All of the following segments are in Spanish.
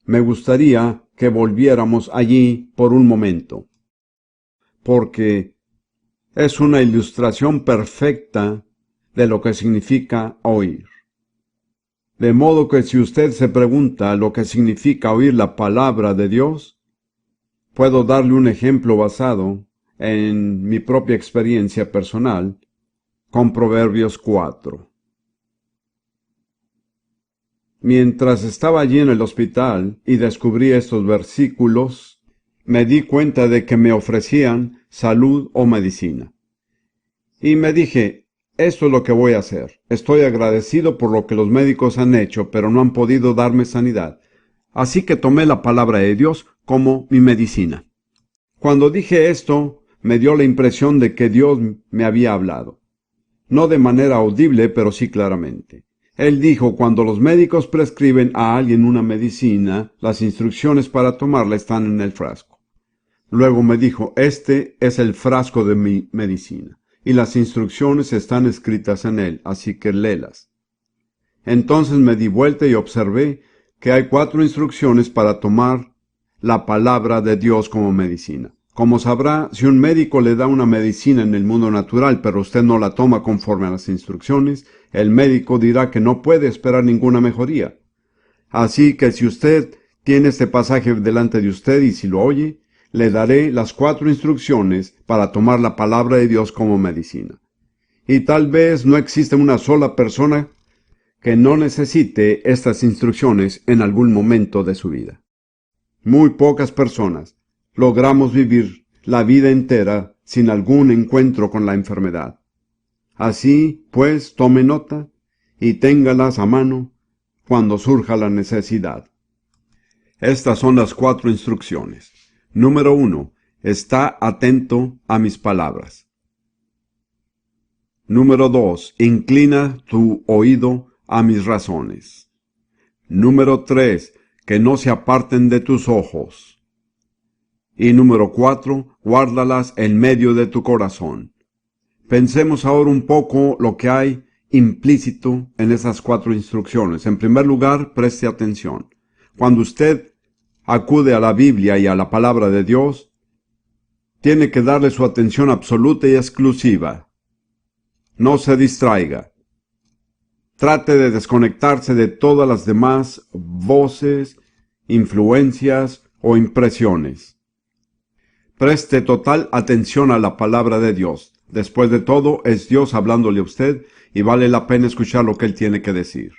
me gustaría que volviéramos allí por un momento, porque es una ilustración perfecta de lo que significa oír. De modo que si usted se pregunta lo que significa oír la palabra de Dios, puedo darle un ejemplo basado en mi propia experiencia personal con Proverbios 4. Mientras estaba allí en el hospital y descubrí estos versículos, me di cuenta de que me ofrecían salud o medicina. Y me dije, esto es lo que voy a hacer. Estoy agradecido por lo que los médicos han hecho, pero no han podido darme sanidad. Así que tomé la palabra de Dios como mi medicina. Cuando dije esto, me dio la impresión de que Dios me había hablado. No de manera audible, pero sí claramente. Él dijo, cuando los médicos prescriben a alguien una medicina, las instrucciones para tomarla están en el frasco. Luego me dijo, este es el frasco de mi medicina, y las instrucciones están escritas en él, así que léelas. Entonces me di vuelta y observé que hay 4 instrucciones para tomar la palabra de Dios como medicina. Como sabrá, si un médico le da una medicina en el mundo natural, pero usted no la toma conforme a las instrucciones, el médico dirá que no puede esperar ninguna mejoría. Así que si usted tiene este pasaje delante de usted y si lo oye, le daré las 4 instrucciones para tomar la palabra de Dios como medicina. Y tal vez no existe una sola persona que no necesite estas instrucciones en algún momento de su vida. Muy pocas personas logramos vivir la vida entera sin algún encuentro con la enfermedad. Así, pues, tome nota y téngalas a mano cuando surja la necesidad. Estas son las 4 instrucciones. Número 1. Está atento a mis palabras. Número 2. Inclina tu oído a mis razones. Número 3. Que no se aparten de tus ojos. Y número 4, guárdalas en medio de tu corazón. Pensemos ahora un poco lo que hay implícito en esas 4 instrucciones. En primer lugar, preste atención. Cuando usted acude a la Biblia y a la palabra de Dios, tiene que darle su atención absoluta y exclusiva. No se distraiga. Trate de desconectarse de todas las demás voces, influencias o impresiones. Preste total atención a la palabra de Dios. Después de todo, es Dios hablándole a usted y vale la pena escuchar lo que Él tiene que decir.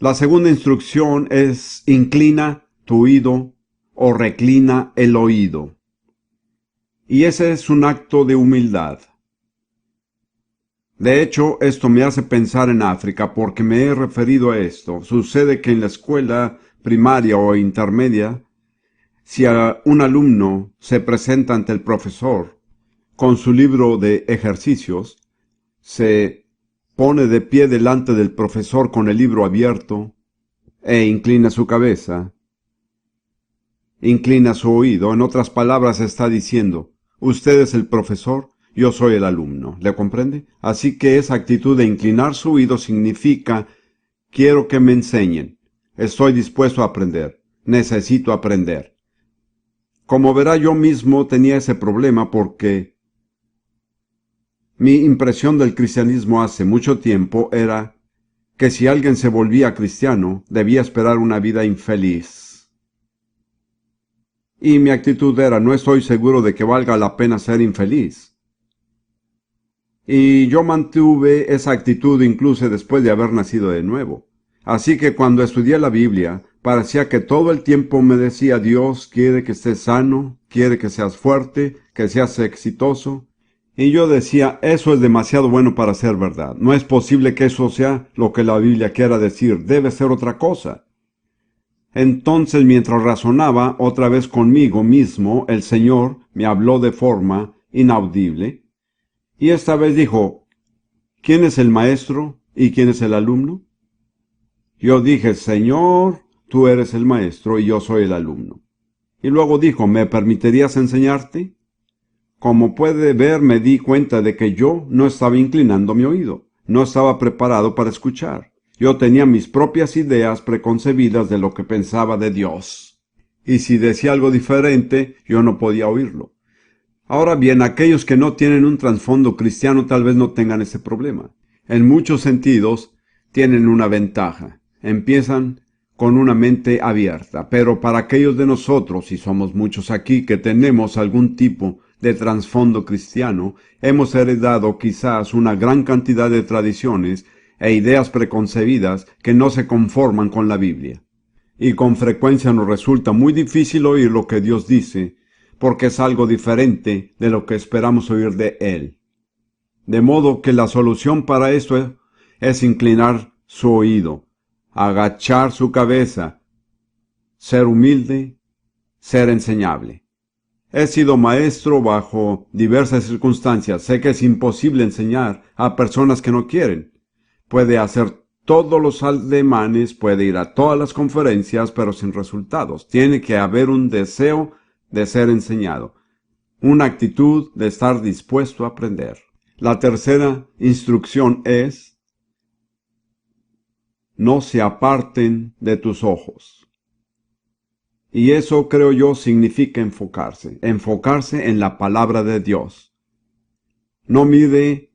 La segunda instrucción es inclina tu oído o reclina el oído. Y ese es un acto de humildad. De hecho, esto me hace pensar en África porque me he referido a esto. Sucede que en la escuela primaria o intermedia, si un alumno se presenta ante el profesor con su libro de ejercicios, se pone de pie delante del profesor con el libro abierto e inclina su cabeza, inclina su oído. En otras palabras está diciendo, usted es el profesor, yo soy el alumno. ¿Le comprende? Así que esa actitud de inclinar su oído significa, quiero que me enseñen, estoy dispuesto a aprender, necesito aprender. Como verá, yo mismo tenía ese problema porque mi impresión del cristianismo hace mucho tiempo era que si alguien se volvía cristiano, debía esperar una vida infeliz. Y mi actitud era, no estoy seguro de que valga la pena ser infeliz. Y yo mantuve esa actitud incluso después de haber nacido de nuevo. Así que cuando estudié la Biblia, parecía que todo el tiempo me decía, Dios quiere que estés sano, quiere que seas fuerte, que seas exitoso. Y yo decía, eso es demasiado bueno para ser verdad. No es posible que eso sea lo que la Biblia quiera decir, debe ser otra cosa. Entonces, mientras razonaba otra vez conmigo mismo, el Señor me habló de forma inaudible. Y esta vez dijo, ¿quién es el maestro y quién es el alumno? Yo dije, Señor, tú eres el maestro y yo soy el alumno. Y luego dijo, ¿me permitirías enseñarte? Como puede ver, me di cuenta de que yo no estaba inclinando mi oído, no estaba preparado para escuchar. Yo tenía mis propias ideas preconcebidas de lo que pensaba de Dios. Y si decía algo diferente, yo no podía oírlo. Ahora bien, aquellos que no tienen un trasfondo cristiano tal vez no tengan ese problema. En muchos sentidos, tienen una ventaja. Empiezan con una mente abierta. Pero para aquellos de nosotros, y somos muchos aquí, que tenemos algún tipo de trasfondo cristiano, hemos heredado quizás una gran cantidad de tradiciones e ideas preconcebidas que no se conforman con la Biblia. Y con frecuencia nos resulta muy difícil oír lo que Dios dice, porque es algo diferente de lo que esperamos oír de Él. De modo que la solución para esto es inclinar su oído, agachar su cabeza, ser humilde, ser enseñable. He sido maestro bajo diversas circunstancias. Sé que es imposible enseñar a personas que no quieren. Puede hacer todos los ademanes, puede ir a todas las conferencias, pero sin resultados. Tiene que haber un deseo de ser enseñado, una actitud de estar dispuesto a aprender. La tercera instrucción es: no se aparten de tus ojos. Y eso, creo yo, significa enfocarse en la palabra de Dios. No mire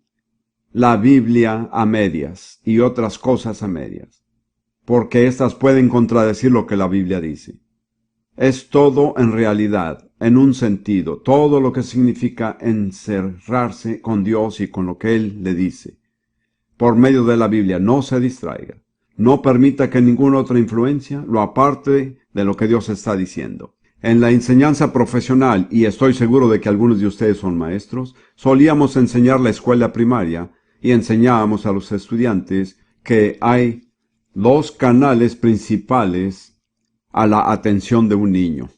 la Biblia a medias y otras cosas a medias, porque éstas pueden contradecir lo que la Biblia dice. Es todo en realidad, en un sentido, todo lo que significa encerrarse con Dios y con lo que Él le dice. Por medio de la Biblia, no se distraiga. No permita que ninguna otra influencia lo aparte de lo que Dios está diciendo. En la enseñanza profesional, y estoy seguro de que algunos de ustedes son maestros, solíamos enseñar la escuela primaria y enseñábamos a los estudiantes que hay dos canales principales a la atención de un niño: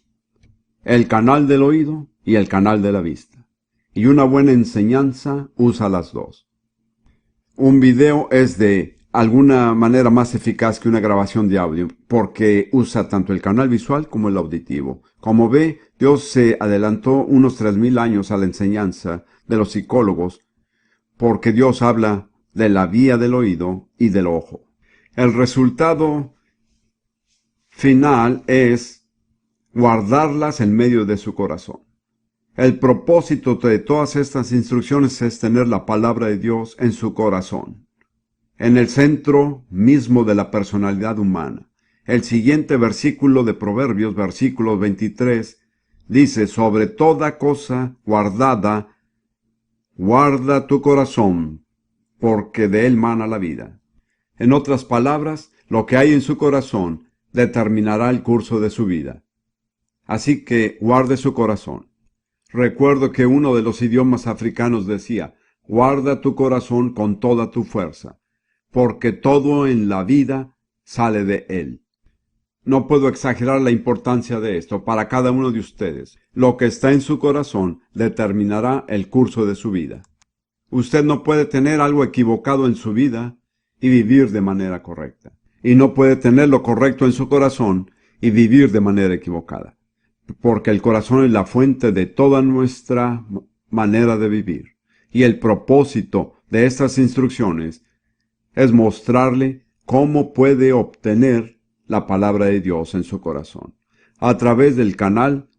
el canal del oído y el canal de la vista. Y una buena enseñanza usa las dos. Un video es de alguna manera más eficaz que una grabación de audio, porque usa tanto el canal visual como el auditivo. Como ve, Dios se adelantó unos 3000 años a la enseñanza de los psicólogos, porque Dios habla de la vía del oído y del ojo. El resultado final es guardarlas en medio de su corazón. El propósito de todas estas instrucciones es tener la palabra de Dios en su corazón, en el centro mismo de la personalidad humana. El siguiente versículo de Proverbios, versículo 23, dice: sobre toda cosa guardada, guarda tu corazón, porque de él mana la vida. En otras palabras, lo que hay en su corazón determinará el curso de su vida. Así que guarde su corazón. Recuerdo que uno de los idiomas africanos decía: guarda tu corazón con toda tu fuerza, porque todo en la vida sale de él. No puedo exagerar la importancia de esto para cada uno de ustedes. Lo que está en su corazón determinará el curso de su vida. Usted no puede tener algo equivocado en su vida y vivir de manera correcta. Y no puede tener lo correcto en su corazón y vivir de manera equivocada. Porque el corazón es la fuente de toda nuestra manera de vivir. Y el propósito de estas instrucciones es mostrarle cómo puede obtener la palabra de Dios en su corazón. A través del canal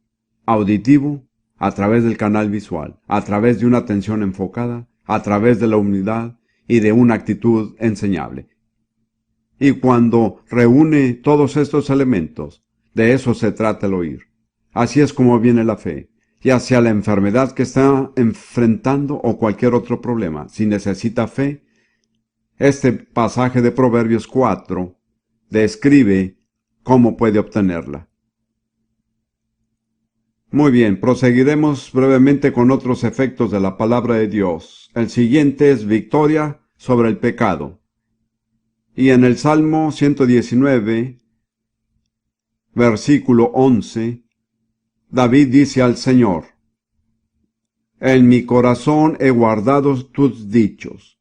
auditivo, a través del canal visual, a través de una atención enfocada, a través de la humildad y de una actitud enseñable. Y cuando reúne todos estos elementos, de eso se trata el oír. Así es como viene la fe, ya sea la enfermedad que está enfrentando o cualquier otro problema. Si necesita fe, este pasaje de Proverbios 4 describe cómo puede obtenerla. Muy bien, proseguiremos brevemente con otros efectos de la palabra de Dios. El siguiente es victoria sobre el pecado. Y en el Salmo 119, versículo 11, David dice al Señor: en mi corazón he guardado tus dichos,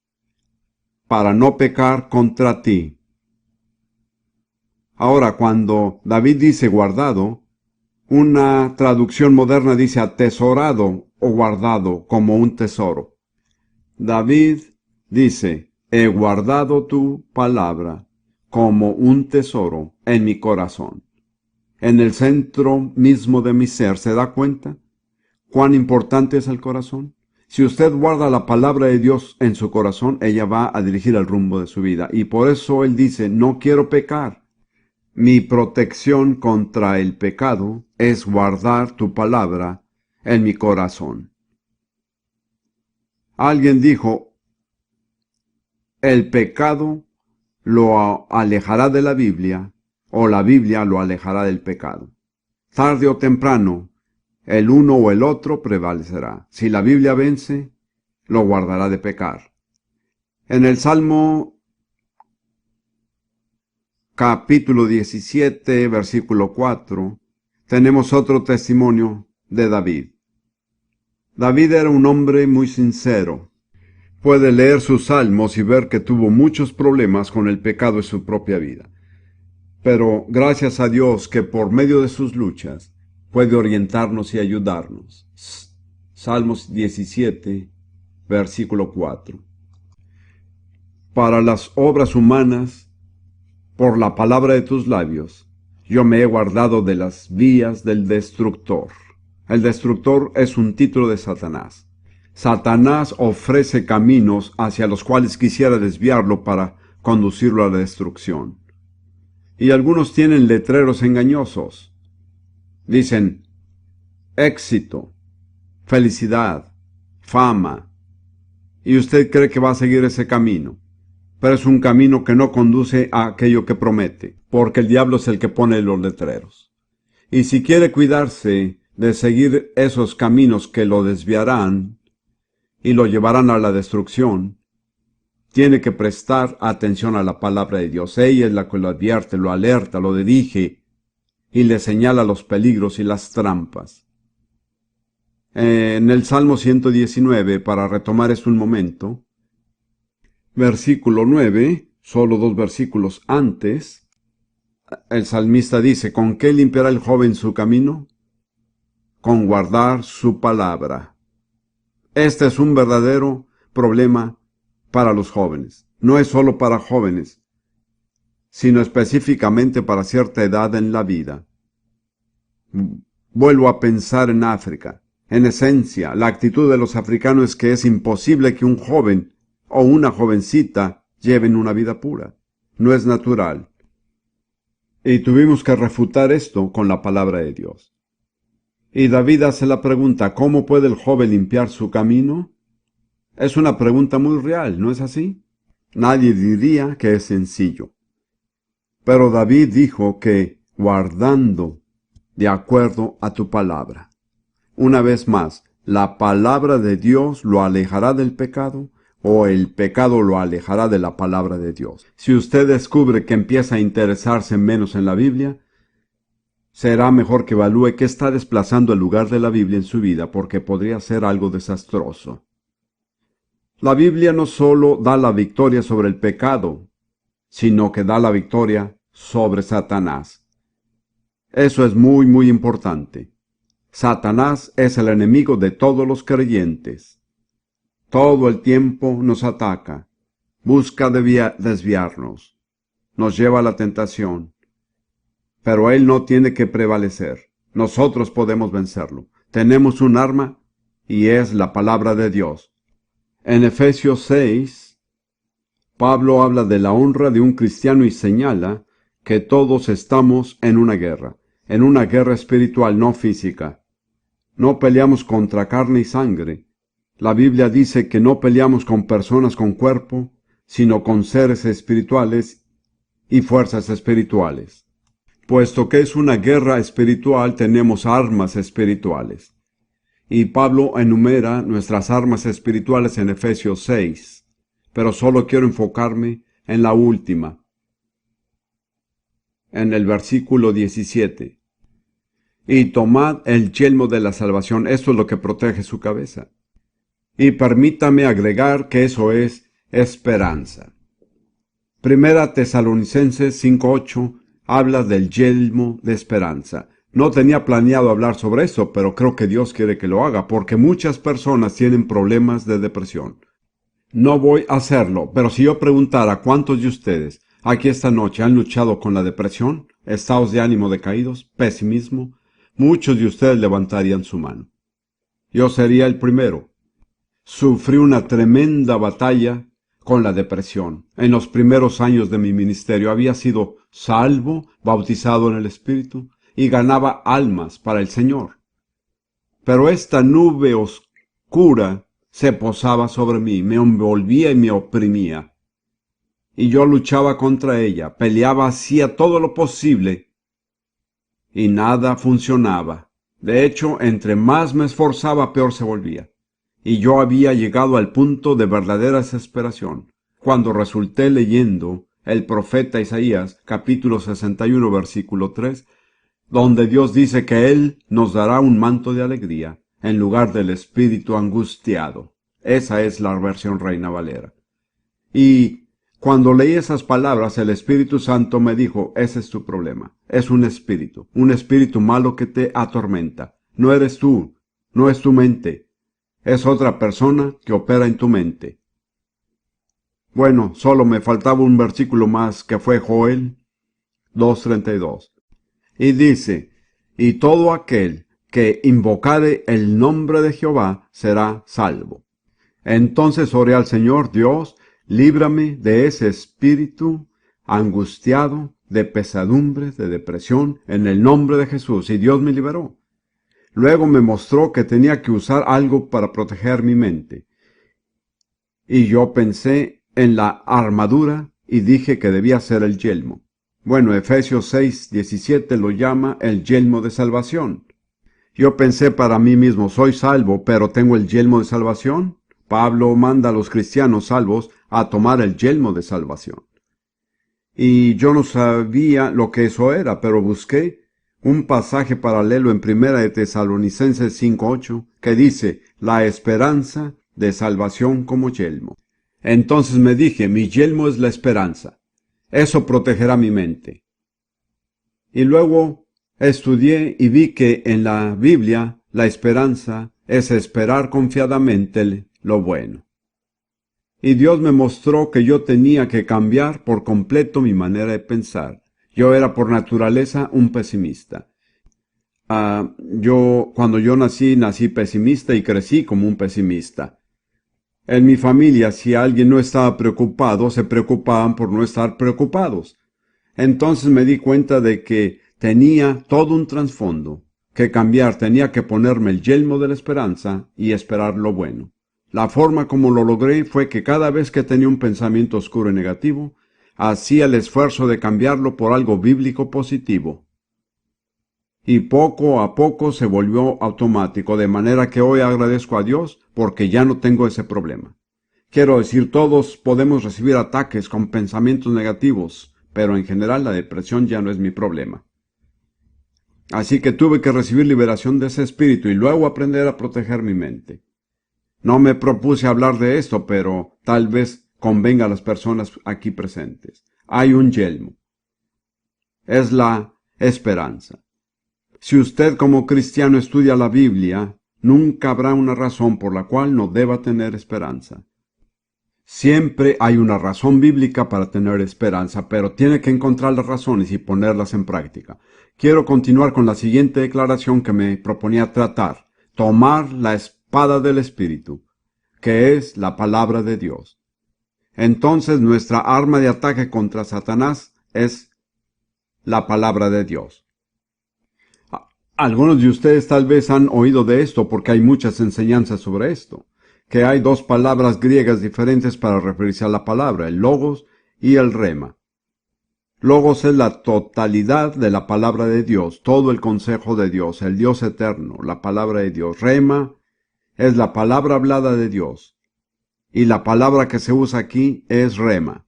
para no pecar contra ti. Ahora, cuando David dice guardado, una traducción moderna dice atesorado o guardado como un tesoro. David dice: he guardado tu palabra como un tesoro en mi corazón. En el centro mismo de mi ser, ¿se da cuenta cuán importante es el corazón? Si usted guarda la palabra de Dios en su corazón, ella va a dirigir el rumbo de su vida. Y por eso él dice, no quiero pecar. Mi protección contra el pecado es guardar tu palabra en mi corazón. Alguien dijo, el pecado lo alejará de la Biblia, o la Biblia lo alejará del pecado. Tarde o temprano, el uno o el otro prevalecerá. Si la Biblia vence, lo guardará de pecar. En el Salmo capítulo 17, versículo 4, tenemos otro testimonio de David. David era un hombre muy sincero. Puede leer sus salmos y ver que tuvo muchos problemas con el pecado en su propia vida. Pero gracias a Dios que por medio de sus luchas puede orientarnos y ayudarnos. Salmos 17, versículo 4. Para las obras humanas, por la palabra de tus labios, yo me he guardado de las vías del destructor. El destructor es un título de Satanás. Satanás ofrece caminos hacia los cuales quisiera desviarlo para conducirlo a la destrucción. Y algunos tienen letreros engañosos. Dicen, éxito, felicidad, fama. Y usted cree que va a seguir ese camino. Pero es un camino que no conduce a aquello que promete, porque el diablo es el que pone los letreros. Y si quiere cuidarse de seguir esos caminos que lo desviarán y lo llevarán a la destrucción, tiene que prestar atención a la palabra de Dios. Ella es la que lo advierte, lo alerta, lo dirige y le señala los peligros y las trampas. En el Salmo 119, para retomar esto un momento, versículo 9, solo 2 versículos antes, el salmista dice, ¿con qué limpiará el joven su camino? Con guardar su palabra. Este es un verdadero problema para los jóvenes. No es solo para jóvenes, sino específicamente para cierta edad en la vida. Vuelvo a pensar en África. En esencia, la actitud de los africanos es que es imposible que un joven o una jovencita lleven una vida pura. No es natural. Y tuvimos que refutar esto con la palabra de Dios. Y David hace la pregunta, ¿cómo puede el joven limpiar su camino? Es una pregunta muy real, ¿no es así? Nadie diría que es sencillo. Pero David dijo que guardando de acuerdo a tu palabra. Una vez más, ¿la palabra de Dios lo alejará del pecado o el pecado lo alejará de la palabra de Dios? Si usted descubre que empieza a interesarse menos en la Biblia, será mejor que evalúe qué está desplazando el lugar de la Biblia en su vida, porque podría ser algo desastroso. La Biblia no solo da la victoria sobre el pecado, sino que da la victoria sobre Satanás. Eso es muy, muy importante. Satanás es el enemigo de todos los creyentes. Todo el tiempo nos ataca, busca desviarnos, nos lleva a la tentación. Pero él no tiene que prevalecer. Nosotros podemos vencerlo. Tenemos un arma y es la palabra de Dios. En Efesios 6, Pablo habla de la honra de un cristiano y señala que todos estamos en una guerra espiritual, no física. No peleamos contra carne y sangre. La Biblia dice que no peleamos con personas con cuerpo, sino con seres espirituales y fuerzas espirituales. Puesto que es una guerra espiritual, tenemos armas espirituales. Y Pablo enumera nuestras armas espirituales en Efesios 6, pero solo quiero enfocarme en la última, en el versículo 17. Y tomad el yelmo de la salvación, esto es lo que protege su cabeza. Y permítame agregar que eso es esperanza. Primera Tesalonicenses 5:8 habla del yelmo de esperanza. No tenía planeado hablar sobre eso, pero creo que Dios quiere que lo haga, porque muchas personas tienen problemas de depresión. No voy a hacerlo, pero si yo preguntara a cuántos de ustedes aquí esta noche han luchado con la depresión, estados de ánimo decaídos, pesimismo, muchos de ustedes levantarían su mano. Yo sería el primero. Sufrí una tremenda batalla con la depresión. En los primeros años de mi ministerio había sido salvo, bautizado en el Espíritu, y ganaba almas para el Señor. Pero esta nube oscura se posaba sobre mí, me envolvía y me oprimía. Y yo luchaba contra ella, peleaba, hacía todo lo posible, y nada funcionaba. De hecho, entre más me esforzaba, peor se volvía. Y yo había llegado al punto de verdadera desesperación, cuando resulté leyendo el profeta Isaías, capítulo 61, versículo 3, donde Dios dice que Él nos dará un manto de alegría en lugar del espíritu angustiado. Esa es la versión Reina Valera. Y cuando leí esas palabras, el Espíritu Santo me dijo, ese es tu problema. Es un espíritu malo que te atormenta. No eres tú, no es tu mente. Es otra persona que opera en tu mente. Bueno, solo me faltaba un versículo más, que fue Joel 2:32. Y dice, y todo aquel que invocare el nombre de Jehová será salvo. Entonces oré al Señor, Dios, líbrame de ese espíritu angustiado, de pesadumbres, de depresión, en el nombre de Jesús. Y Dios me liberó. Luego me mostró que tenía que usar algo para proteger mi mente. Y yo pensé en la armadura y dije que debía ser el yelmo. Bueno, Efesios 6:17 lo llama el yelmo de salvación. Yo pensé para mí mismo, soy salvo, pero ¿tengo el yelmo de salvación? Pablo manda a los cristianos salvos a tomar el yelmo de salvación. Y yo no sabía lo que eso era, pero busqué un pasaje paralelo en Primera de Tesalonicenses 5:8, que dice, la esperanza de salvación como yelmo. Entonces me dije, mi yelmo es la esperanza. Eso protegerá mi mente. Y luego estudié y vi que en la Biblia la esperanza es esperar confiadamente lo bueno. Y Dios me mostró que yo tenía que cambiar por completo mi manera de pensar. Yo era por naturaleza un pesimista. Cuando yo nací pesimista y crecí como un pesimista. En mi familia, si alguien no estaba preocupado, se preocupaban por no estar preocupados. Entonces me di cuenta de que tenía todo un trasfondo que cambiar, tenía que ponerme el yelmo de la esperanza y esperar lo bueno. La forma como lo logré fue que cada vez que tenía un pensamiento oscuro y negativo, hacía el esfuerzo de cambiarlo por algo bíblico positivo. Y poco a poco se volvió automático, de manera que hoy agradezco a Dios porque ya no tengo ese problema. Quiero decir, todos podemos recibir ataques con pensamientos negativos, pero en general la depresión ya no es mi problema. Así que tuve que recibir liberación de ese espíritu y luego aprender a proteger mi mente. No me propuse hablar de esto, pero tal vez convenga a las personas aquí presentes. Hay un yelmo. Es la esperanza. Si usted como cristiano estudia la Biblia, nunca habrá una razón por la cual no deba tener esperanza. Siempre hay una razón bíblica para tener esperanza, pero tiene que encontrar las razones y ponerlas en práctica. Quiero continuar con la siguiente declaración que me proponía tratar. Tomar la espada del Espíritu, que es la palabra de Dios. Entonces nuestra arma de ataque contra Satanás es la palabra de Dios. Algunos de ustedes tal vez han oído de esto porque hay muchas enseñanzas sobre esto, que hay dos palabras griegas diferentes para referirse a la palabra, el logos y el rema. Logos es la totalidad de la palabra de Dios, todo el consejo de Dios, el Dios eterno, la palabra de Dios. Rema es la palabra hablada de Dios, y la palabra que se usa aquí es rema.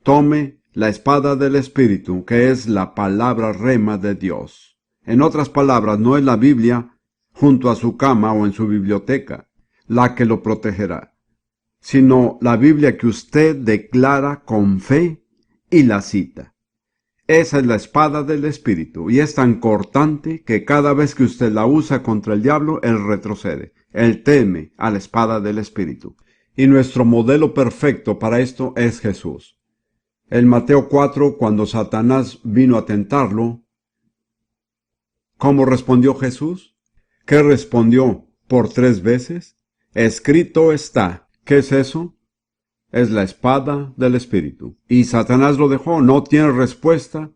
Tome la espada del Espíritu, que es la palabra rema de Dios. En otras palabras, no es la Biblia junto a su cama o en su biblioteca la que lo protegerá, sino la Biblia que usted declara con fe y la cita. Esa es la espada del Espíritu y es tan cortante que cada vez que usted la usa contra el diablo, él retrocede. Él teme a la espada del Espíritu. Y nuestro modelo perfecto para esto es Jesús. En Mateo 4, cuando Satanás vino a tentarlo, ¿cómo respondió Jesús? ¿Qué respondió por 3 veces? Escrito está. ¿Qué es eso? Es la espada del Espíritu. Y Satanás lo dejó, no tiene respuesta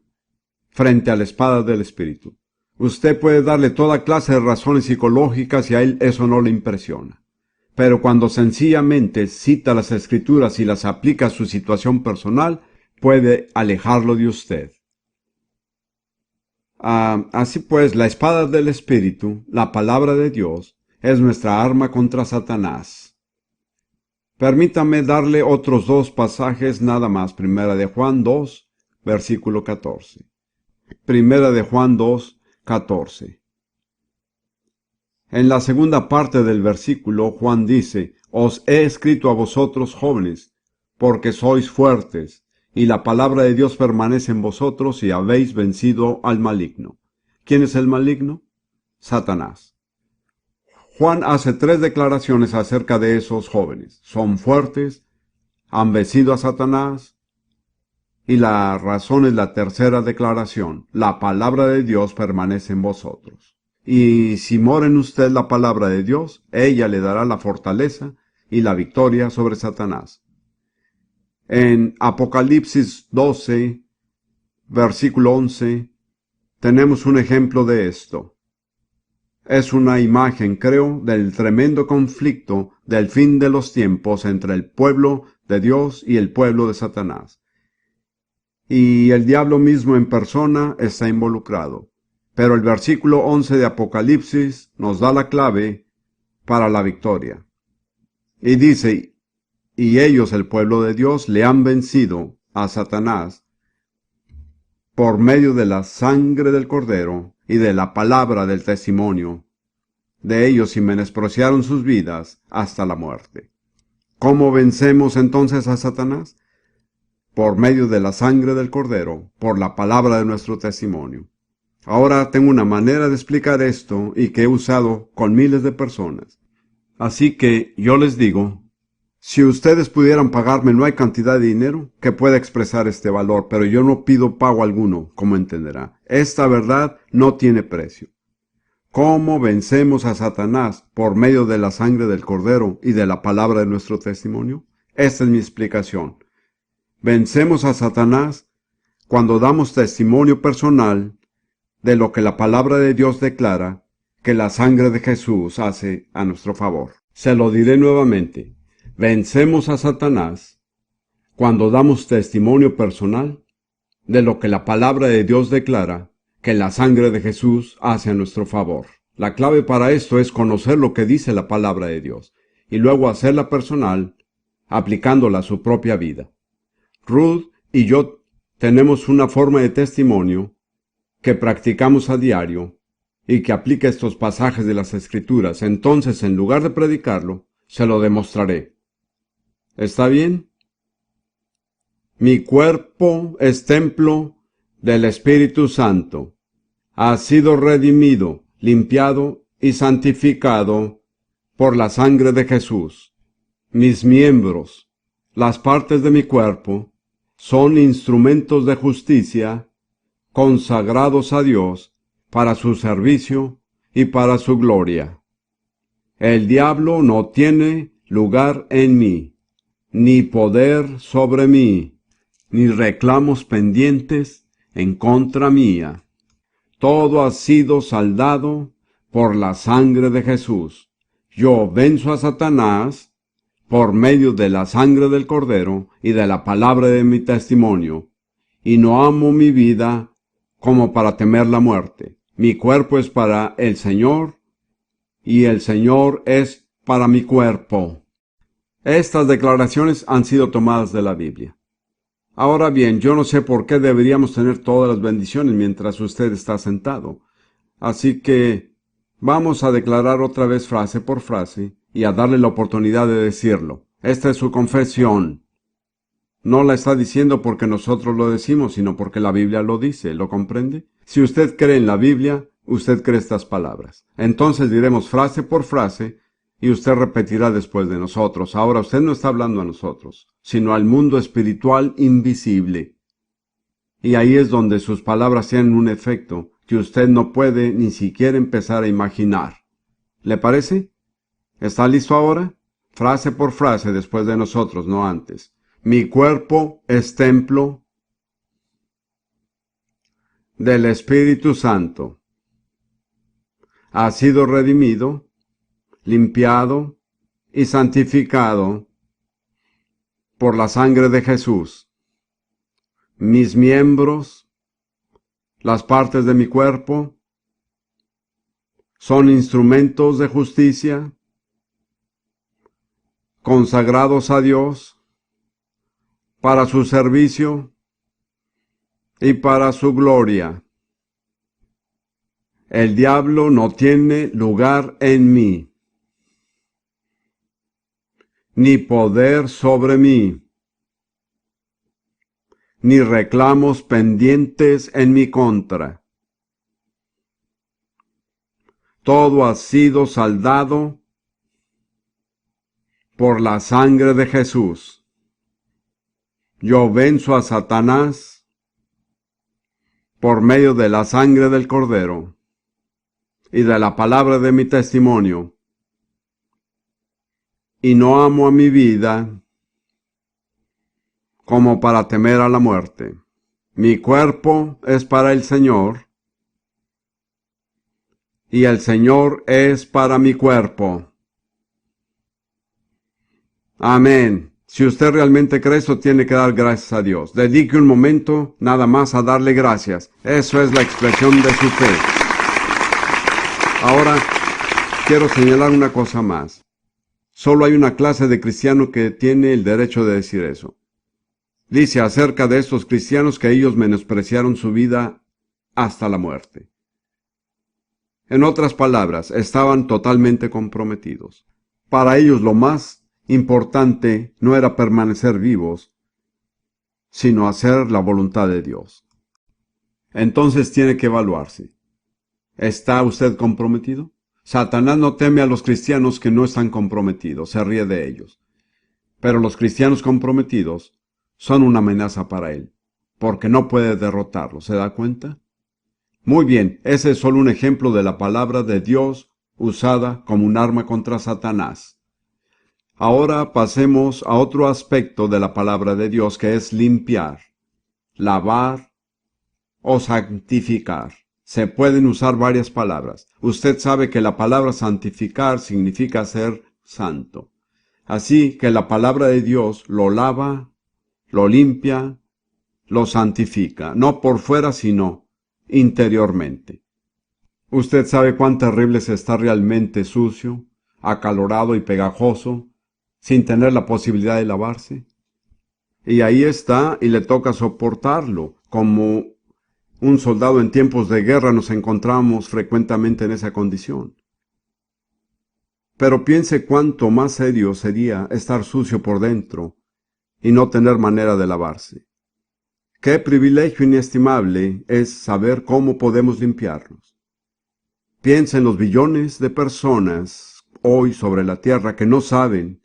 frente a la espada del Espíritu. Usted puede darle toda clase de razones psicológicas y a él eso no le impresiona. Pero cuando sencillamente cita las Escrituras y las aplica a su situación personal, puede alejarlo de usted. Así pues, la espada del Espíritu, la palabra de Dios, es nuestra arma contra Satanás. Permítame darle otros 2 pasajes nada más. Primera de Juan 2, versículo 14. Primera de Juan 2, 14. En la segunda parte del versículo, Juan dice, os he escrito a vosotros jóvenes, porque sois fuertes, y la palabra de Dios permanece en vosotros y habéis vencido al maligno. ¿Quién es el maligno? Satanás. Juan hace 3 declaraciones acerca de esos jóvenes. Son fuertes, han vencido a Satanás, y la razón es la tercera declaración. La palabra de Dios permanece en vosotros. Y si mora en usted la palabra de Dios, ella le dará la fortaleza y la victoria sobre Satanás. En Apocalipsis 12, versículo 11, tenemos un ejemplo de esto. Es una imagen, creo, del tremendo conflicto del fin de los tiempos entre el pueblo de Dios y el pueblo de Satanás. Y el diablo mismo en persona está involucrado. Pero el versículo 11 de Apocalipsis nos da la clave para la victoria. Y dice, y ellos, el pueblo de Dios, le han vencido a Satanás por medio de la sangre del Cordero y de la palabra del testimonio de ellos, y menospreciaron sus vidas hasta la muerte. ¿Cómo vencemos entonces a Satanás? Por medio de la sangre del Cordero, por la palabra de nuestro testimonio. Ahora tengo una manera de explicar esto y que he usado con miles de personas. Así que yo les digo, si ustedes pudieran pagarme, no hay cantidad de dinero que pueda expresar este valor, pero yo no pido pago alguno, como entenderá. Esta verdad no tiene precio. ¿Cómo vencemos a Satanás? Por medio de la sangre del Cordero y de la palabra de nuestro testimonio. Esta es mi explicación. Vencemos a Satanás cuando damos testimonio personal de lo que la palabra de Dios declara que la sangre de Jesús hace a nuestro favor. Se lo diré nuevamente. Vencemos a Satanás cuando damos testimonio personal de lo que la palabra de Dios declara que la sangre de Jesús hace a nuestro favor. La clave para esto es conocer lo que dice la palabra de Dios y luego hacerla personal, aplicándola a su propia vida. Ruth y yo tenemos una forma de testimonio que practicamos a diario y que aplica estos pasajes de las Escrituras. Entonces, en lugar de predicarlo, se lo demostraré. ¿Está bien? Mi cuerpo es templo del Espíritu Santo. Ha sido redimido, limpiado y santificado por la sangre de Jesús. Mis miembros, las partes de mi cuerpo, son instrumentos de justicia consagrados a Dios para su servicio y para su gloria. El diablo no tiene lugar en mí, ni poder sobre mí, ni reclamos pendientes en contra mía. Todo ha sido saldado por la sangre de Jesús. Yo venzo a Satanás por medio de la sangre del Cordero y de la palabra de mi testimonio, y no amo mi vida como para temer la muerte. Mi cuerpo es para el Señor, y el Señor es para mi cuerpo. Estas declaraciones han sido tomadas de la Biblia. Ahora bien, yo no sé por qué deberíamos tener todas las bendiciones mientras usted está sentado. Así que vamos a declarar otra vez frase por frase y a darle la oportunidad de decirlo. Esta es su confesión. No la está diciendo porque nosotros lo decimos, sino porque la Biblia lo dice. ¿Lo comprende? Si usted cree en la Biblia, usted cree estas palabras. Entonces diremos frase por frase Y usted repetirá después de nosotros. Ahora usted no está hablando a nosotros, sino al mundo espiritual invisible. Y ahí es donde sus palabras tienen un efecto que usted no puede ni siquiera empezar a imaginar. ¿Le parece? ¿Está listo ahora? Frase por frase después de nosotros, no antes. Mi cuerpo es templo del Espíritu Santo. Ha sido redimido, limpiado y santificado por la sangre de Jesús. Mis miembros, las partes de mi cuerpo, son instrumentos de justicia, consagrados a Dios, para su servicio y para su gloria. El diablo no tiene lugar en mí, ni poder sobre mí, ni reclamos pendientes en mi contra. Todo ha sido saldado por la sangre de Jesús. Yo venzo a Satanás por medio de la sangre del Cordero y de la palabra de mi testimonio. Y no amo a mi vida como para temer a la muerte. Mi cuerpo es para el Señor y el Señor es para mi cuerpo. Amén. Si usted realmente cree eso, tiene que dar gracias a Dios. Dedique un momento nada más a darle gracias. Eso es la expresión de su fe. Ahora, quiero señalar una cosa más. Solo hay una clase de cristiano que tiene el derecho de decir eso. Dice acerca de estos cristianos que ellos menospreciaron su vida hasta la muerte. En otras palabras, estaban totalmente comprometidos. Para ellos lo más importante no era permanecer vivos, sino hacer la voluntad de Dios. Entonces tiene que evaluarse. ¿Está usted comprometido? Satanás no teme a los cristianos que no están comprometidos, se ríe de ellos. Pero los cristianos comprometidos son una amenaza para él, porque no puede derrotarlos, ¿se da cuenta? Muy bien, ese es solo un ejemplo de la palabra de Dios usada como un arma contra Satanás. Ahora pasemos a otro aspecto de la palabra de Dios, que es limpiar, lavar o santificar. Se pueden usar varias palabras. Usted sabe que la palabra santificar significa ser santo. Así que la palabra de Dios lo lava, lo limpia, lo santifica, no por fuera sino interiormente. Usted sabe cuán terrible es estar realmente sucio, acalorado y pegajoso, sin tener la posibilidad de lavarse. Y ahí está, y le toca soportarlo. Como un soldado en tiempos de guerra nos encontramos frecuentemente en esa condición. Pero piense cuánto más serio sería estar sucio por dentro y no tener manera de lavarse. Qué privilegio inestimable es saber cómo podemos limpiarnos. Piensa en los billones de personas hoy sobre la tierra que no saben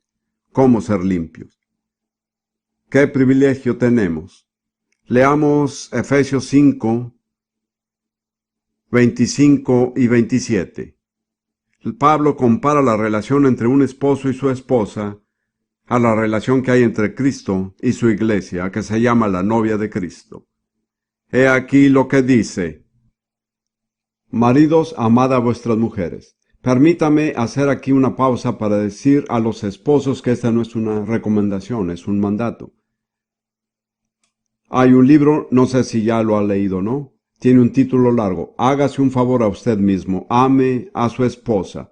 cómo ser limpios. ¿Qué privilegio tenemos? Leamos Efesios 5, 25 y 27. Pablo compara la relación entre un esposo y su esposa a la relación que hay entre Cristo y su iglesia, que se llama la novia de Cristo. He aquí lo que dice: Maridos, amad a vuestras mujeres. Permítame hacer aquí una pausa para decir a los esposos que esta no es una recomendación, es un mandato. Hay un libro, no sé si ya lo ha leído o no, tiene un título largo: Hágase un favor a usted mismo, ame a su esposa.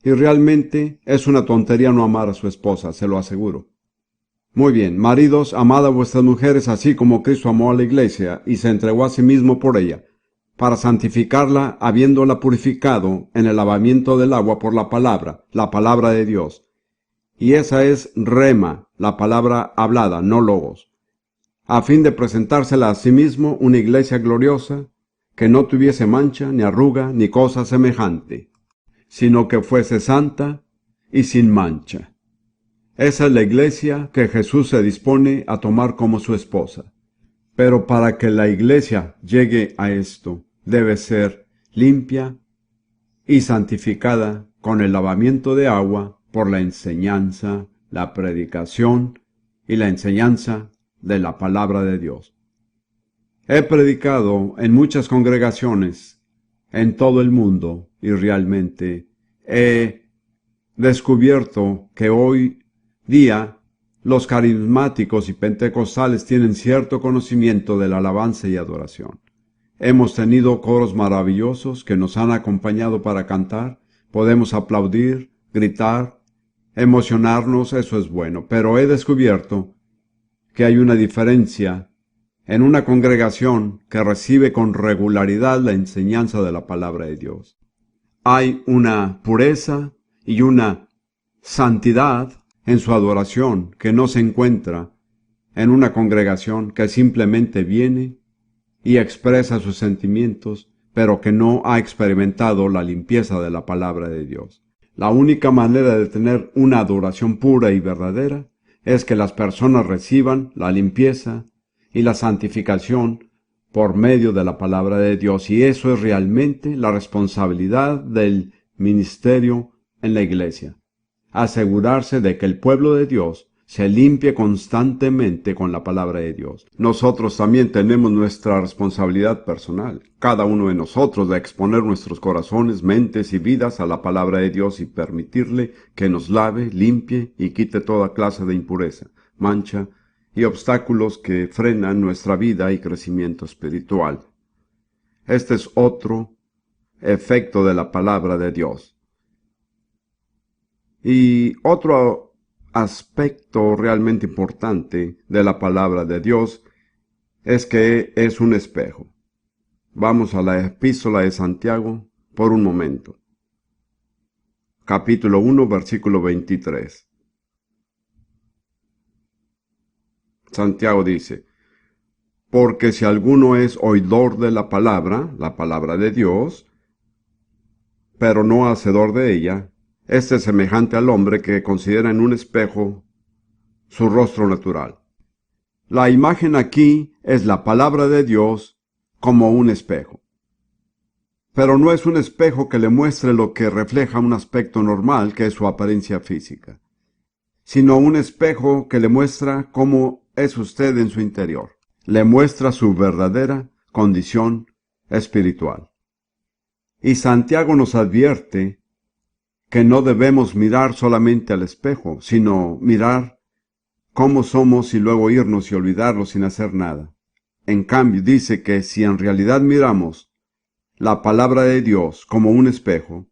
Y realmente es una tontería no amar a su esposa, se lo aseguro. Muy bien, maridos, amad a vuestras mujeres así como Cristo amó a la iglesia y se entregó a sí mismo por ella, para santificarla, habiéndola purificado en el lavamiento del agua por la palabra de Dios. Y esa es rema, la palabra hablada, no logos, a fin de presentársela a sí mismo una iglesia gloriosa, que no tuviese mancha, ni arruga, ni cosa semejante, sino que fuese santa y sin mancha. Esa es la iglesia que Jesús se dispone a tomar como su esposa. Pero para que la iglesia llegue a esto, debe ser limpia y santificada con el lavamiento de agua por la enseñanza, la predicación y la enseñanza de la palabra de Dios. He predicado en muchas congregaciones en todo el mundo y realmente he descubierto que hoy día los carismáticos y pentecostales tienen cierto conocimiento de la alabanza y adoración. Hemos tenido coros maravillosos que nos han acompañado para cantar. Podemos aplaudir, gritar, emocionarnos, eso es bueno. Pero he descubierto que hay una diferencia en una congregación que recibe con regularidad la enseñanza de la palabra de Dios. Hay una pureza y una santidad en su adoración que no se encuentra en una congregación que simplemente viene y expresa sus sentimientos, pero que no ha experimentado la limpieza de la palabra de Dios. La única manera de tener una adoración pura y verdadera es que las personas reciban la limpieza y la santificación por medio de la palabra de Dios, y eso es realmente la responsabilidad del ministerio en la iglesia. Asegurarse de que el pueblo de Dios se limpie constantemente con la palabra de Dios. Nosotros también tenemos nuestra responsabilidad personal, cada uno de nosotros, de exponer nuestros corazones, mentes y vidas a la palabra de Dios y permitirle que nos lave, limpie y quite toda clase de impureza, mancha y obstáculos que frenan nuestra vida y crecimiento espiritual. Este es otro efecto de la palabra de Dios. Y otro aspecto realmente importante de la palabra de Dios es que es un espejo. Vamos a la epístola de Santiago por un momento. Capítulo 1, versículo 23. Santiago dice: porque si alguno es oidor de la palabra de Dios, pero no hacedor de ella, este es semejante al hombre que considera en un espejo su rostro natural. La imagen aquí es la palabra de Dios como un espejo. Pero no es un espejo que le muestre lo que refleja un aspecto normal, que es su apariencia física, sino un espejo que le muestra cómo es usted en su interior. Le muestra su verdadera condición espiritual. Y Santiago nos advierte que no debemos mirar solamente al espejo, sino mirar cómo somos y luego irnos y olvidarlo sin hacer nada. En cambio, dice que si en realidad miramos la palabra de Dios como un espejo,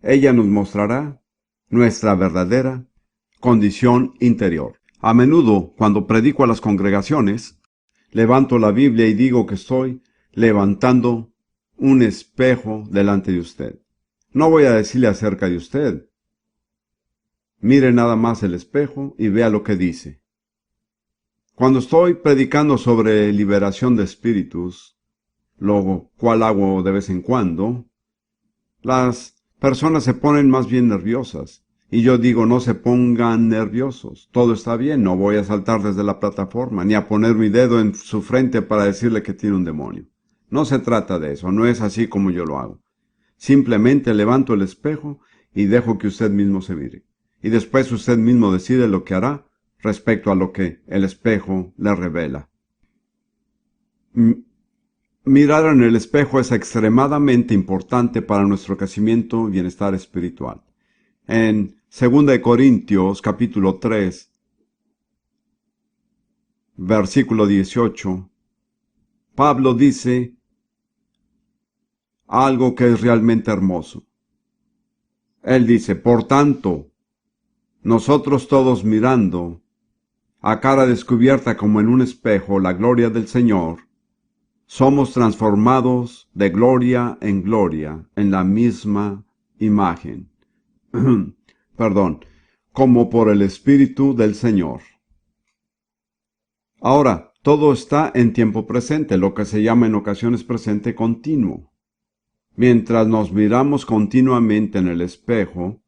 ella nos mostrará nuestra verdadera condición interior. A menudo, cuando predico a las congregaciones, levanto la Biblia y digo que estoy levantando un espejo delante de usted. No voy a decirle acerca de usted. Mire nada más el espejo y vea lo que dice. Cuando estoy predicando sobre liberación de espíritus, lo cual hago de vez en cuando, las personas se ponen más bien nerviosas. Y yo digo, no se pongan nerviosos. Todo está bien, no voy a saltar desde la plataforma, ni a poner mi dedo en su frente para decirle que tiene un demonio. No se trata de eso, no es así como yo lo hago. Simplemente levanto el espejo y dejo que usted mismo se mire. Y después usted mismo decide lo que hará respecto a lo que el espejo le revela. Mirar en el espejo es extremadamente importante para nuestro crecimiento y bienestar espiritual. En 2 Corintios capítulo 3, versículo 18, Pablo dice algo que es realmente hermoso. Él dice: por tanto, nosotros todos mirando a cara descubierta como en un espejo la gloria del Señor, somos transformados de gloria en gloria en la misma imagen. Como por el Espíritu del Señor. Ahora, todo está en tiempo presente, lo que se llama en ocasiones presente continuo. Mientras nos miramos continuamente en el espejo,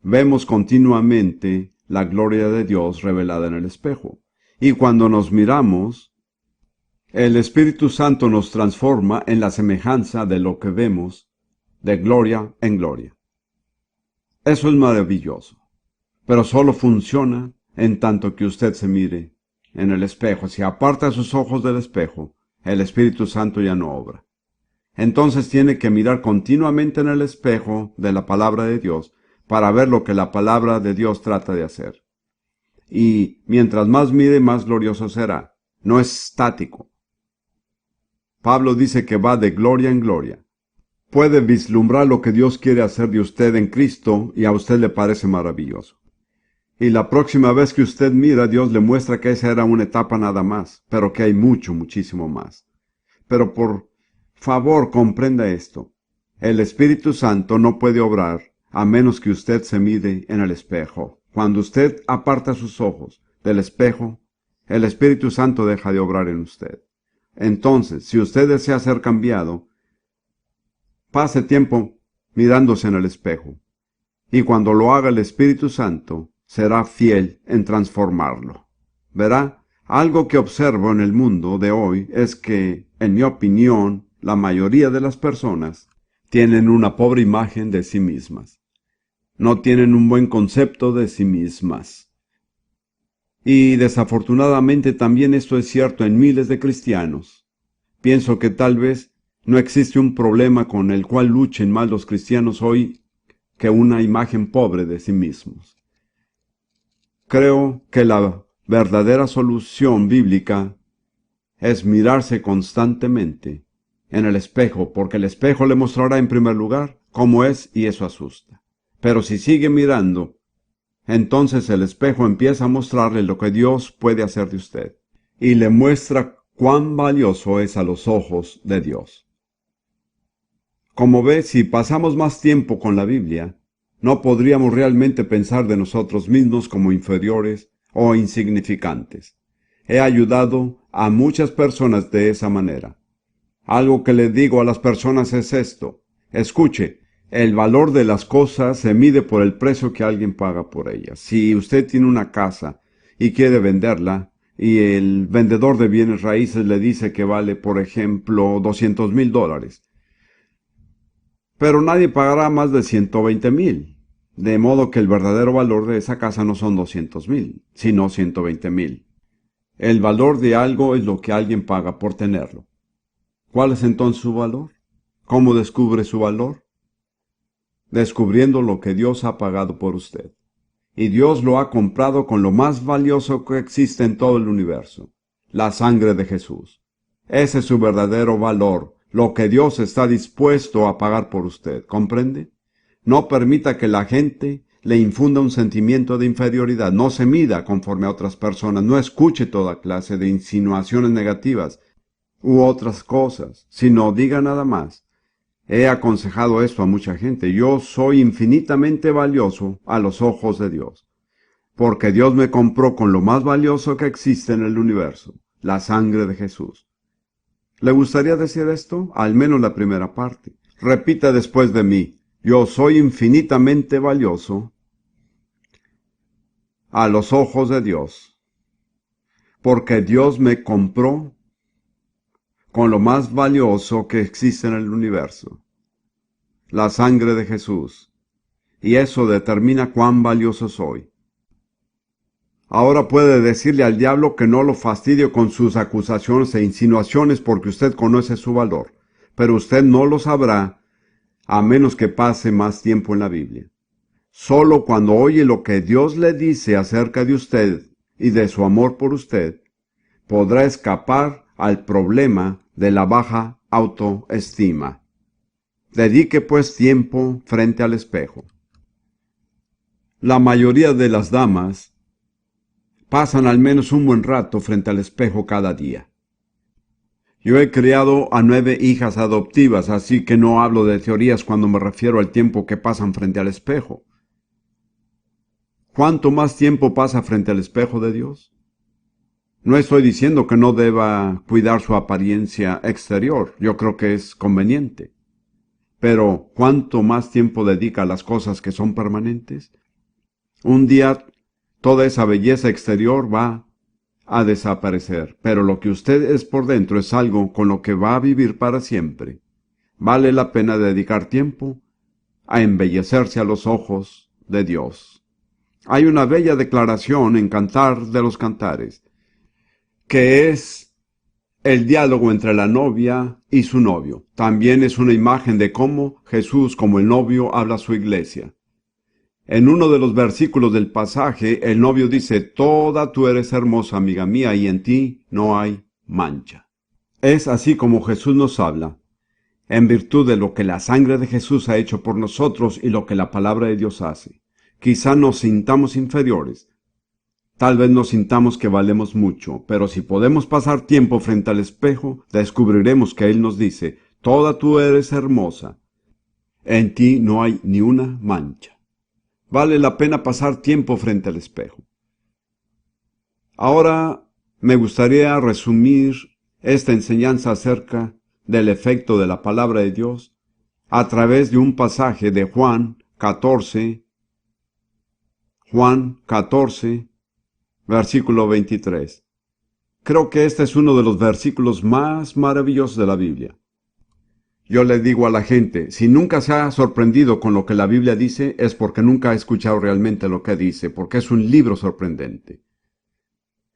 vemos continuamente la gloria de Dios revelada en el espejo. Y cuando nos miramos, el Espíritu Santo nos transforma en la semejanza de lo que vemos, de gloria en gloria. Eso es maravilloso, pero solo funciona en tanto que usted se mire en el espejo. Si aparta sus ojos del espejo, el Espíritu Santo ya no obra. Entonces tiene que mirar continuamente en el espejo de la palabra de Dios para ver lo que la palabra de Dios trata de hacer. Y mientras más mire, más glorioso será. No es estático. Pablo dice que va de gloria en gloria. Puede vislumbrar lo que Dios quiere hacer de usted en Cristo y a usted le parece maravilloso. Y la próxima vez que usted mira, Dios le muestra que esa era una etapa nada más, pero que hay mucho, muchísimo más. Pero por favor, comprenda esto. El Espíritu Santo no puede obrar a menos que usted se mire en el espejo. Cuando usted aparta sus ojos del espejo, el Espíritu Santo deja de obrar en usted. Entonces, si usted desea ser cambiado, pase tiempo mirándose en el espejo. Y cuando lo haga el Espíritu Santo, será fiel en transformarlo. Verá, algo que observo en el mundo de hoy es que, en mi opinión, la mayoría de las personas tienen una pobre imagen de sí mismas. No tienen un buen concepto de sí mismas. Y desafortunadamente también esto es cierto en miles de cristianos. Pienso que tal vez no existe un problema con el cual luchen más los cristianos hoy que una imagen pobre de sí mismos. Creo que la verdadera solución bíblica es mirarse constantemente en el espejo, porque el espejo le mostrará en primer lugar cómo es y eso asusta. Pero si sigue mirando, entonces el espejo empieza a mostrarle lo que Dios puede hacer de usted y le muestra cuán valioso es a los ojos de Dios. Como ve, si pasamos más tiempo con la Biblia, no podríamos realmente pensar de nosotros mismos como inferiores o insignificantes. He ayudado a muchas personas de esa manera. Algo que le digo a las personas es esto. Escuche, el valor de las cosas se mide por el precio que alguien paga por ellas. Si usted tiene una casa y quiere venderla, y el vendedor de bienes raíces le dice que vale, por ejemplo, $200,000, pero nadie pagará más de 120,000. De modo que el verdadero valor de esa casa no son 200,000, sino 120,000. El valor de algo es lo que alguien paga por tenerlo. ¿Cuál es entonces su valor? ¿Cómo descubre su valor? Descubriendo lo que Dios ha pagado por usted. Y Dios lo ha comprado con lo más valioso que existe en todo el universo, la sangre de Jesús. Ese es su verdadero valor, lo que Dios está dispuesto a pagar por usted. ¿Comprende? No permita que la gente le infunda un sentimiento de inferioridad. No se mida conforme a otras personas. No escuche toda clase de insinuaciones negativas u otras cosas, sino diga nada más. He aconsejado esto a mucha gente. Yo soy infinitamente valioso a los ojos de Dios, porque Dios me compró con lo más valioso que existe en el universo, la sangre de Jesús. ¿Le gustaría decir esto? Al menos la primera parte. Repita después de mí. Yo soy infinitamente valioso a los ojos de Dios, porque Dios me compró con lo más valioso que existe en el universo, la sangre de Jesús, y eso determina cuán valioso soy. Ahora puede decirle al diablo que no lo fastidie con sus acusaciones e insinuaciones porque usted conoce su valor, pero usted no lo sabrá a menos que pase más tiempo en la Biblia. Solo cuando oye lo que Dios le dice acerca de usted y de su amor por usted, podrá escapar al problema de la baja autoestima. Dedique pues tiempo frente al espejo. La mayoría de las damas pasan al menos un buen rato frente al espejo cada día. Yo he criado a 9 hijas adoptivas, así que no hablo de teorías cuando me refiero al tiempo que pasan frente al espejo. ¿Cuánto más tiempo pasa frente al espejo de Dios? No estoy diciendo que no deba cuidar su apariencia exterior. Yo creo que es conveniente. Pero, ¿cuánto más tiempo dedica a las cosas que son permanentes? Un día toda esa belleza exterior va a desaparecer, pero lo que usted es por dentro es algo con lo que va a vivir para siempre. Vale la pena dedicar tiempo a embellecerse a los ojos de Dios. Hay una bella declaración en Cantar de los Cantares, que es el diálogo entre la novia y su novio. También es una imagen de cómo Jesús, como el novio, habla a su iglesia. En uno de los versículos del pasaje, el novio dice: «Toda tú eres hermosa, amiga mía, y en ti no hay mancha». Es así como Jesús nos habla, en virtud de lo que la sangre de Jesús ha hecho por nosotros y lo que la palabra de Dios hace. Quizá nos sintamos inferiores, tal vez nos sintamos que valemos mucho, pero si podemos pasar tiempo frente al espejo, descubriremos que Él nos dice: «Toda tú eres hermosa, en ti no hay ni una mancha». Vale la pena pasar tiempo frente al espejo. Ahora me gustaría resumir esta enseñanza acerca del efecto de la palabra de Dios a través de un pasaje de Juan 14, versículo 23. Creo que este es uno de los versículos más maravillosos de la Biblia. Yo le digo a la gente, si nunca se ha sorprendido con lo que la Biblia dice, es porque nunca ha escuchado realmente lo que dice, porque es un libro sorprendente.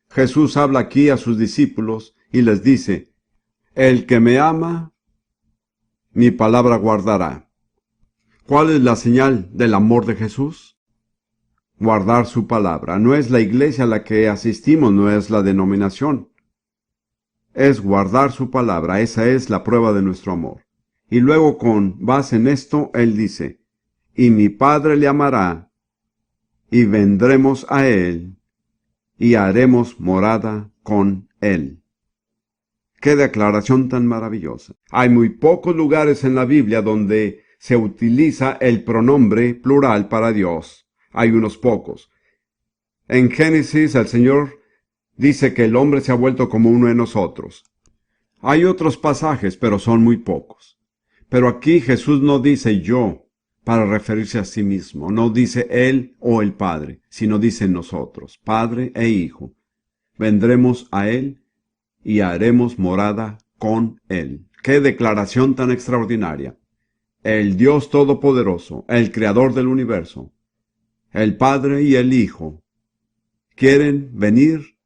Jesús habla aquí a sus discípulos y les dice: «El que me ama, mi palabra guardará». ¿Cuál es la señal del amor de Jesús? Guardar su palabra. No es la iglesia a la que asistimos, no es la denominación. Es guardar su palabra, esa es la prueba de nuestro amor. Y luego, con base en esto, Él dice: «Y mi Padre le amará, y vendremos a Él, y haremos morada con Él». ¡Qué declaración tan maravillosa! Hay muy pocos lugares en la Biblia donde se utiliza el pronombre plural para Dios. Hay unos pocos. En Génesis, el Señor dice que el hombre se ha vuelto como uno de nosotros. Hay otros pasajes, pero son muy pocos. Pero aquí Jesús no dice yo para referirse a sí mismo. No dice Él o el Padre, sino dice nosotros, Padre e Hijo. Vendremos a Él y haremos morada con Él. ¡Qué declaración tan extraordinaria! El Dios Todopoderoso, el Creador del universo, el Padre y el Hijo, quieren venir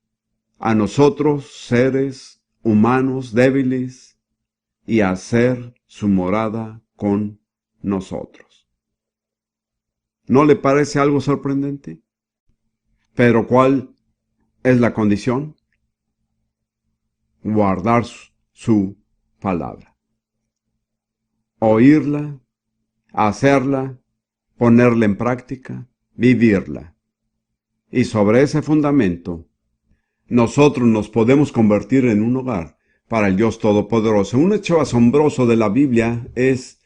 a nosotros, seres humanos débiles, y hacer su morada con nosotros. ¿No le parece algo sorprendente? Pero ¿cuál es la condición? Guardar su palabra. Oírla, hacerla, ponerla en práctica, vivirla. Y sobre ese fundamento, nosotros nos podemos convertir en un hogar para el Dios Todopoderoso. Un hecho asombroso de la Biblia es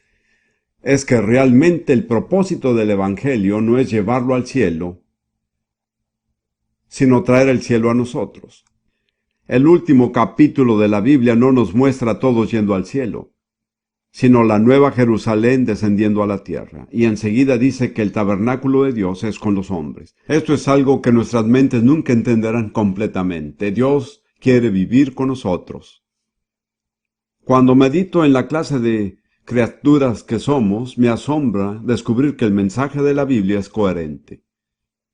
que realmente el propósito del Evangelio no es llevarlo al cielo, sino traer el cielo a nosotros. El último capítulo de la Biblia no nos muestra a todos yendo al cielo, sino la nueva Jerusalén descendiendo a la tierra. Y enseguida dice que el tabernáculo de Dios es con los hombres. Esto es algo que nuestras mentes nunca entenderán completamente. Dios quiere vivir con nosotros. Cuando medito en la clase de criaturas que somos, me asombra descubrir que el mensaje de la Biblia es coherente.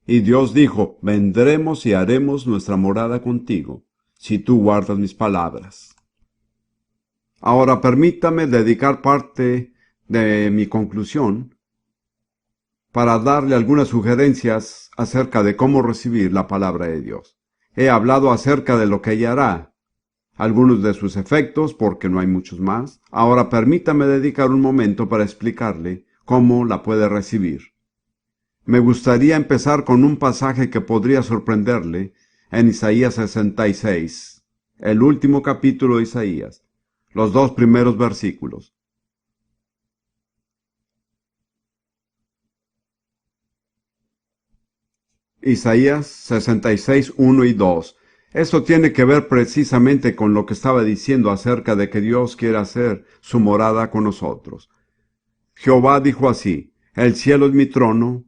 Y Dios dijo: «Vendremos y haremos nuestra morada contigo, si tú guardas mis palabras». Ahora permítame dedicar parte de mi conclusión para darle algunas sugerencias acerca de cómo recibir la palabra de Dios. He hablado acerca de lo que ella hará, algunos de sus efectos, porque no hay muchos más. Ahora permítame dedicar un momento para explicarle cómo la puede recibir. Me gustaría empezar con un pasaje que podría sorprenderle en Isaías 66, el último capítulo de Isaías, los 2 primeros versículos. Isaías 66, 1 y 2. Esto tiene que ver precisamente con lo que estaba diciendo acerca de que Dios quiere hacer su morada con nosotros. Jehová dijo así: el cielo es mi trono,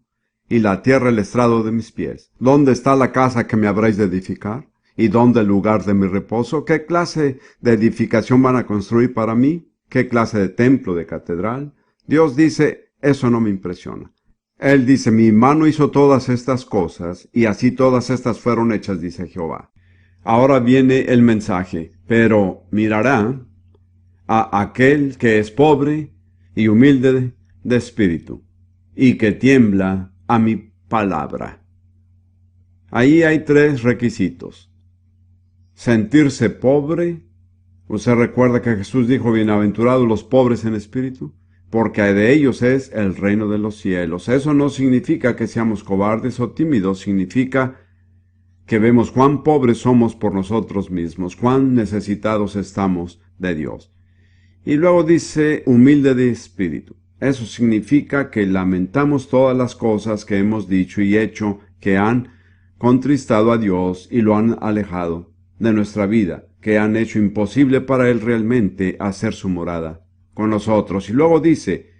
y la tierra el estrado de mis pies. ¿Dónde está la casa que me habréis de edificar? ¿Y dónde el lugar de mi reposo? ¿Qué clase de edificación van a construir para mí? ¿Qué clase de templo, de catedral? Dios dice: eso no me impresiona. Él dice: mi mano hizo todas estas cosas, y así todas estas fueron hechas, dice Jehová. Ahora viene el mensaje: pero mirará a aquel que es pobre y humilde de espíritu, y que tiembla a mi palabra. Ahí hay 3 requisitos. Sentirse pobre. Usted recuerda que Jesús dijo: bienaventurados los pobres en espíritu, porque de ellos es el reino de los cielos. Eso no significa que seamos cobardes o tímidos, significa que vemos cuán pobres somos por nosotros mismos, cuán necesitados estamos de Dios. Y luego dice: humilde de espíritu. Eso significa que lamentamos todas las cosas que hemos dicho y hecho que han contristado a Dios y lo han alejado de nuestra vida, que han hecho imposible para Él realmente hacer su morada con nosotros. Y luego dice,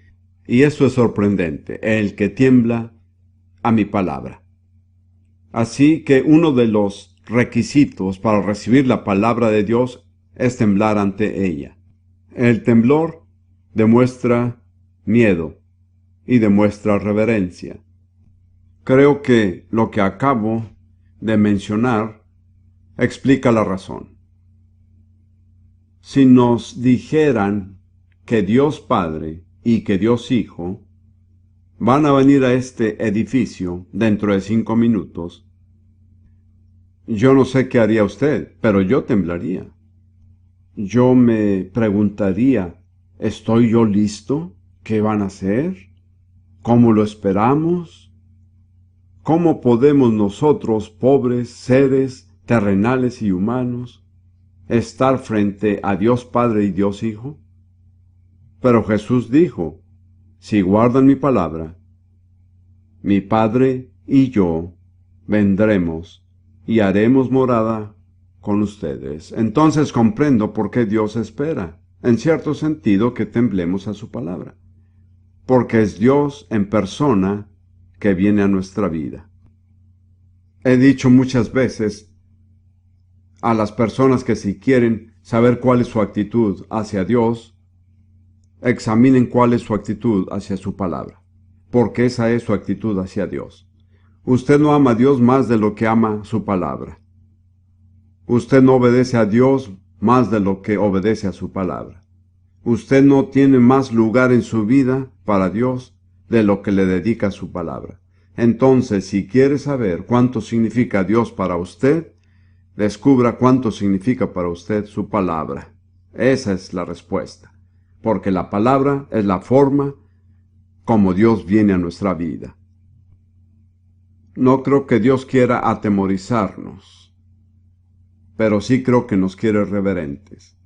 y esto es sorprendente: el que tiembla a mi palabra. Así que uno de los requisitos para recibir la palabra de Dios es temblar ante ella. El temblor demuestra miedo y demuestra reverencia. Creo que lo que acabo de mencionar explica la razón. Si nos dijeran que Dios Padre y que Dios Hijo van a venir a este edificio dentro de 5 minutos, yo no sé qué haría usted, pero yo temblaría. Yo me preguntaría: ¿estoy yo listo? ¿Qué van a hacer? ¿Cómo lo esperamos? ¿Cómo podemos nosotros, pobres seres terrenales y humanos, estar frente a Dios Padre y Dios Hijo? Pero Jesús dijo: si guardan mi palabra, mi Padre y yo vendremos y haremos morada con ustedes. Entonces comprendo por qué Dios espera, en cierto sentido, que temblemos a su palabra. Porque es Dios en persona que viene a nuestra vida. He dicho muchas veces a las personas que, si quieren saber cuál es su actitud hacia Dios, examinen cuál es su actitud hacia su palabra, porque esa es su actitud hacia Dios. Usted no ama a Dios más de lo que ama su palabra. Usted no obedece a Dios más de lo que obedece a su palabra. Usted no tiene más lugar en su vida para Dios de lo que le dedica a su palabra. Entonces, si quiere saber cuánto significa Dios para usted, descubra cuánto significa para usted su palabra. Esa es la respuesta, porque la palabra es la forma como Dios viene a nuestra vida. No creo que Dios quiera atemorizarnos, pero sí creo que nos quiere reverentes.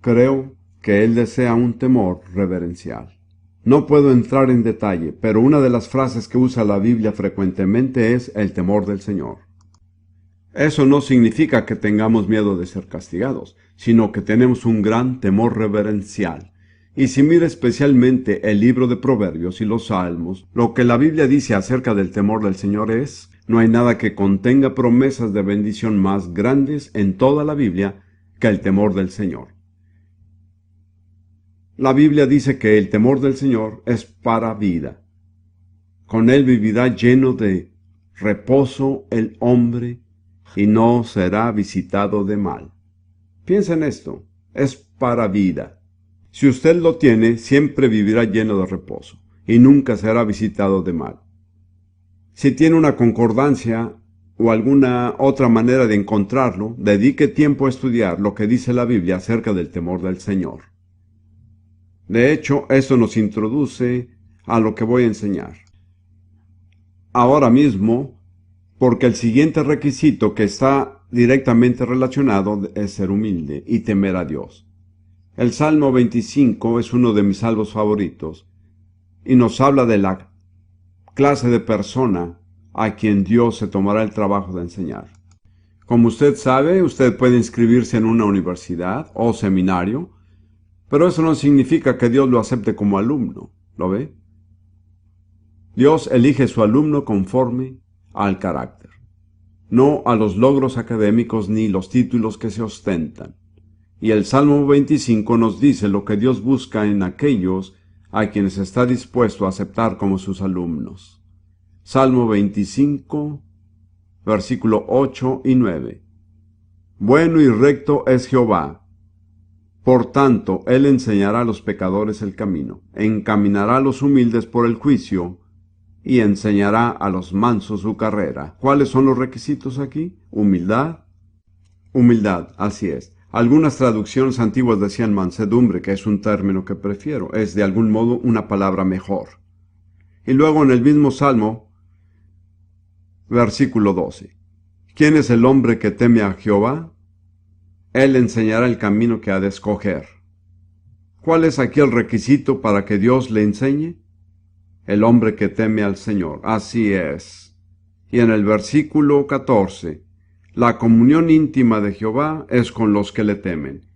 Creo que Él desea un temor reverencial. No puedo entrar en detalle, pero una de las frases que usa la Biblia frecuentemente es el temor del Señor. Eso no significa que tengamos miedo de ser castigados, sino que tenemos un gran temor reverencial. Y si mira especialmente el libro de Proverbios y los Salmos, lo que la Biblia dice acerca del temor del Señor es: no hay nada que contenga promesas de bendición más grandes en toda la Biblia que el temor del Señor. La Biblia dice que el temor del Señor es para vida. Con él vivirá lleno de reposo el hombre y no será visitado de mal. Piensa en esto: es para vida. Si usted lo tiene, siempre vivirá lleno de reposo y nunca será visitado de mal. Si tiene una concordancia o alguna otra manera de encontrarlo, dedique tiempo a estudiar lo que dice la Biblia acerca del temor del Señor. De hecho, eso nos introduce a lo que voy a enseñar ahora mismo, porque el siguiente requisito que está directamente relacionado es ser humilde y temer a Dios. El Salmo 25 es uno de mis salmos favoritos y nos habla de la clase de persona a quien Dios se tomará el trabajo de enseñar. Como usted sabe, usted puede inscribirse en una universidad o seminario, pero eso no significa que Dios lo acepte como alumno. ¿Lo ve? Dios elige su alumno conforme al carácter, no a los logros académicos ni los títulos que se ostentan. Y el Salmo 25 nos dice lo que Dios busca en aquellos a quienes está dispuesto a aceptar como sus alumnos. Salmo 25, versículo 8 y 9. Bueno y recto es Jehová. Por tanto, Él enseñará a los pecadores el camino, encaminará a los humildes por el juicio, y enseñará a los mansos su carrera. ¿Cuáles son los requisitos aquí? Humildad. Humildad, así es. Algunas traducciones antiguas decían mansedumbre, que es un término que prefiero. Es de algún modo una palabra mejor. Y luego en el mismo Salmo, versículo 12. ¿Quién es el hombre que teme a Jehová? Él enseñará el camino que ha de escoger. ¿Cuál es aquí el requisito para que Dios le enseñe? El hombre que teme al Señor. Así es. Y en el versículo 14, la comunión íntima de Jehová es con los que le temen.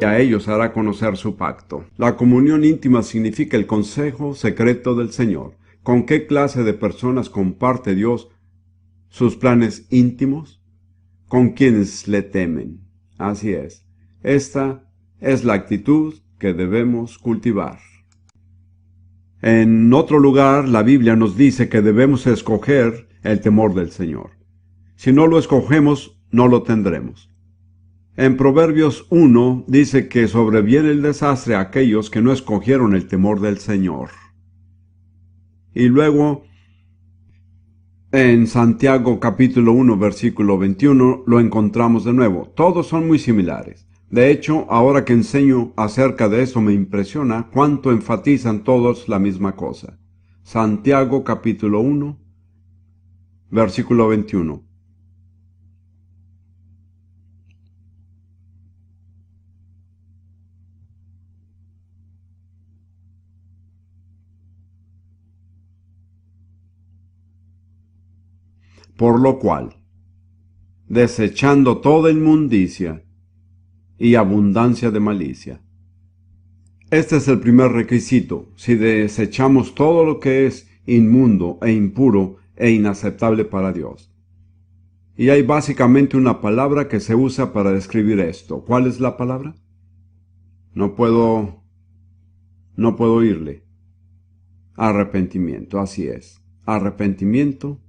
Y a ellos hará conocer su pacto. La comunión íntima significa el consejo secreto del Señor. ¿Con qué clase de personas comparte Dios sus planes íntimos? Con quienes le temen. Así es. Esta es la actitud que debemos cultivar. En otro lugar, la Biblia nos dice que debemos escoger el temor del Señor. Si no lo escogemos, no lo tendremos. En Proverbios 1 dice que sobreviene el desastre a aquellos que no escogieron el temor del Señor. Y luego, en Santiago capítulo 1 versículo 21 lo encontramos de nuevo. Todos son muy similares. De hecho, ahora que enseño acerca de eso me impresiona cuánto enfatizan todos la misma cosa. Santiago capítulo 1 versículo 21. Por lo cual, desechando toda inmundicia y abundancia de malicia. Este es el primer requisito. Si desechamos todo lo que es inmundo e impuro e inaceptable para Dios. Y hay básicamente una palabra que se usa para describir esto. ¿Cuál es la palabra? No puedo oírle. Arrepentimiento, así es. Arrepentimiento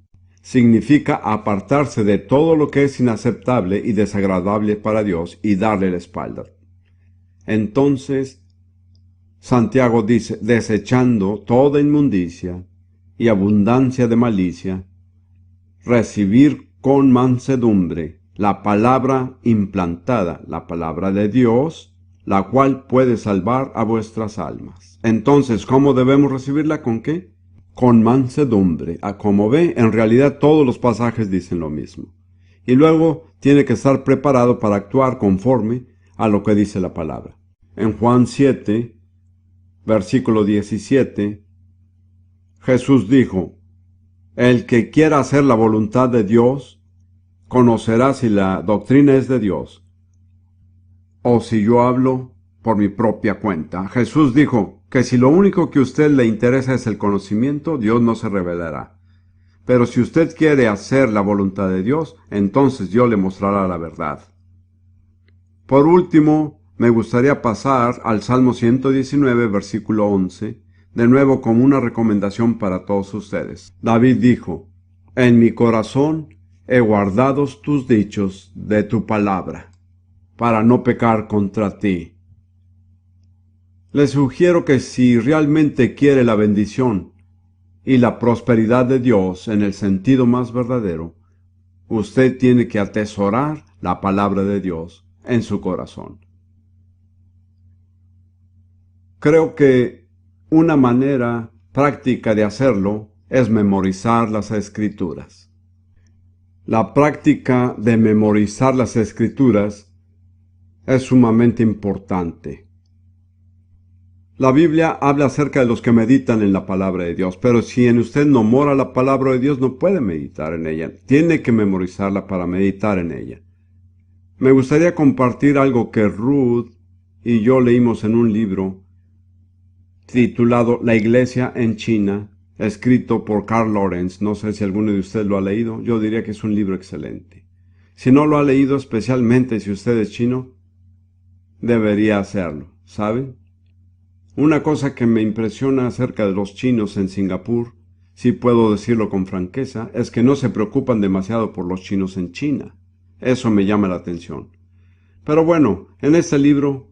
significa apartarse de todo lo que es inaceptable y desagradable para Dios y darle la espalda. Entonces, Santiago dice, desechando toda inmundicia y abundancia de malicia, recibir con mansedumbre la palabra implantada, la palabra de Dios, la cual puede salvar a vuestras almas. Entonces, ¿cómo debemos recibirla? ¿Con qué? Con mansedumbre. Como ve, en realidad todos los pasajes dicen lo mismo. Y luego tiene que estar preparado para actuar conforme a lo que dice la palabra. En Juan 7, versículo 17, Jesús dijo, el que quiera hacer la voluntad de Dios, conocerá si la doctrina es de Dios, o si yo hablo por mi propia cuenta. Jesús dijo que si lo único que a usted le interesa es el conocimiento, Dios no se revelará. Pero si usted quiere hacer la voluntad de Dios, entonces Dios le mostrará la verdad. Por último, me gustaría pasar al Salmo 119, versículo 11, de nuevo como una recomendación para todos ustedes. David dijo, en mi corazón he guardado tus dichos de tu palabra, para no pecar contra ti. Les sugiero que si realmente quiere la bendición y la prosperidad de Dios en el sentido más verdadero, usted tiene que atesorar la palabra de Dios en su corazón. Creo que una manera práctica de hacerlo es memorizar las Escrituras. La práctica de memorizar las Escrituras es sumamente importante. La Biblia habla acerca de los que meditan en la palabra de Dios, pero si en usted no mora la palabra de Dios, no puede meditar en ella. Tiene que memorizarla para meditar en ella. Me gustaría compartir algo que Ruth y yo leímos en un libro titulado La Iglesia en China, escrito por Carl Lawrence. No sé si alguno de ustedes lo ha leído. Yo diría que es un libro excelente. Si no lo ha leído, especialmente si usted es chino, debería hacerlo, ¿saben? Una cosa que me impresiona acerca de los chinos en Singapur, si puedo decirlo con franqueza, es que no se preocupan demasiado por los chinos en China. Eso me llama la atención. Pero bueno, en este libro,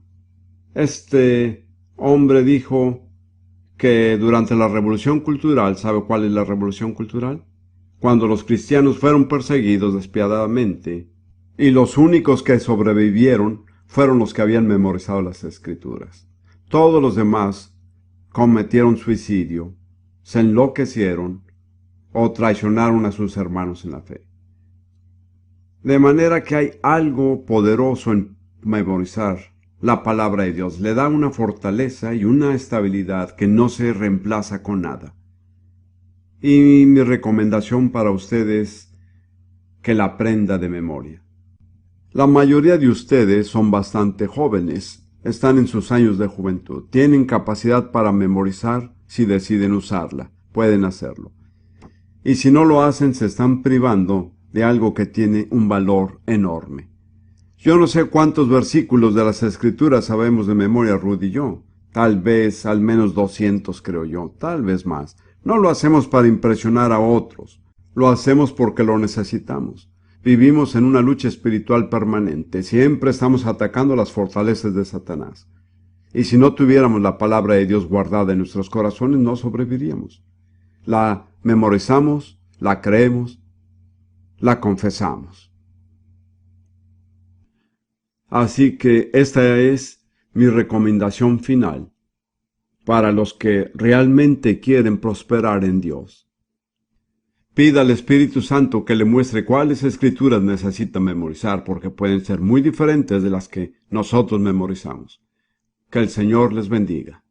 este hombre dijo que durante la Revolución Cultural, ¿sabe cuál es la Revolución Cultural? Cuando los cristianos fueron perseguidos despiadadamente, y los únicos que sobrevivieron fueron los que habían memorizado las Escrituras. Todos los demás cometieron suicidio, se enloquecieron o traicionaron a sus hermanos en la fe. De manera que hay algo poderoso en memorizar la palabra de Dios. Le da una fortaleza y una estabilidad que no se reemplaza con nada. Y mi recomendación para ustedes es que la aprenda de memoria. La mayoría de ustedes son bastante jóvenes. Están en sus años de juventud. Tienen capacidad para memorizar si deciden usarla. Pueden hacerlo. Y si no lo hacen, se están privando de algo que tiene un valor enorme. Yo no sé cuántos versículos de las Escrituras sabemos de memoria, Ruth y yo. Tal vez al menos 200, creo yo. Tal vez más. No lo hacemos para impresionar a otros. Lo hacemos porque lo necesitamos. Vivimos en una lucha espiritual permanente. Siempre estamos atacando las fortalezas de Satanás. Y si no tuviéramos la palabra de Dios guardada en nuestros corazones, no sobreviviríamos. La memorizamos, la creemos, la confesamos. Así que esta es mi recomendación final para los que realmente quieren prosperar en Dios. Pida al Espíritu Santo que le muestre cuáles escrituras necesita memorizar, porque pueden ser muy diferentes de las que nosotros memorizamos. Que el Señor les bendiga.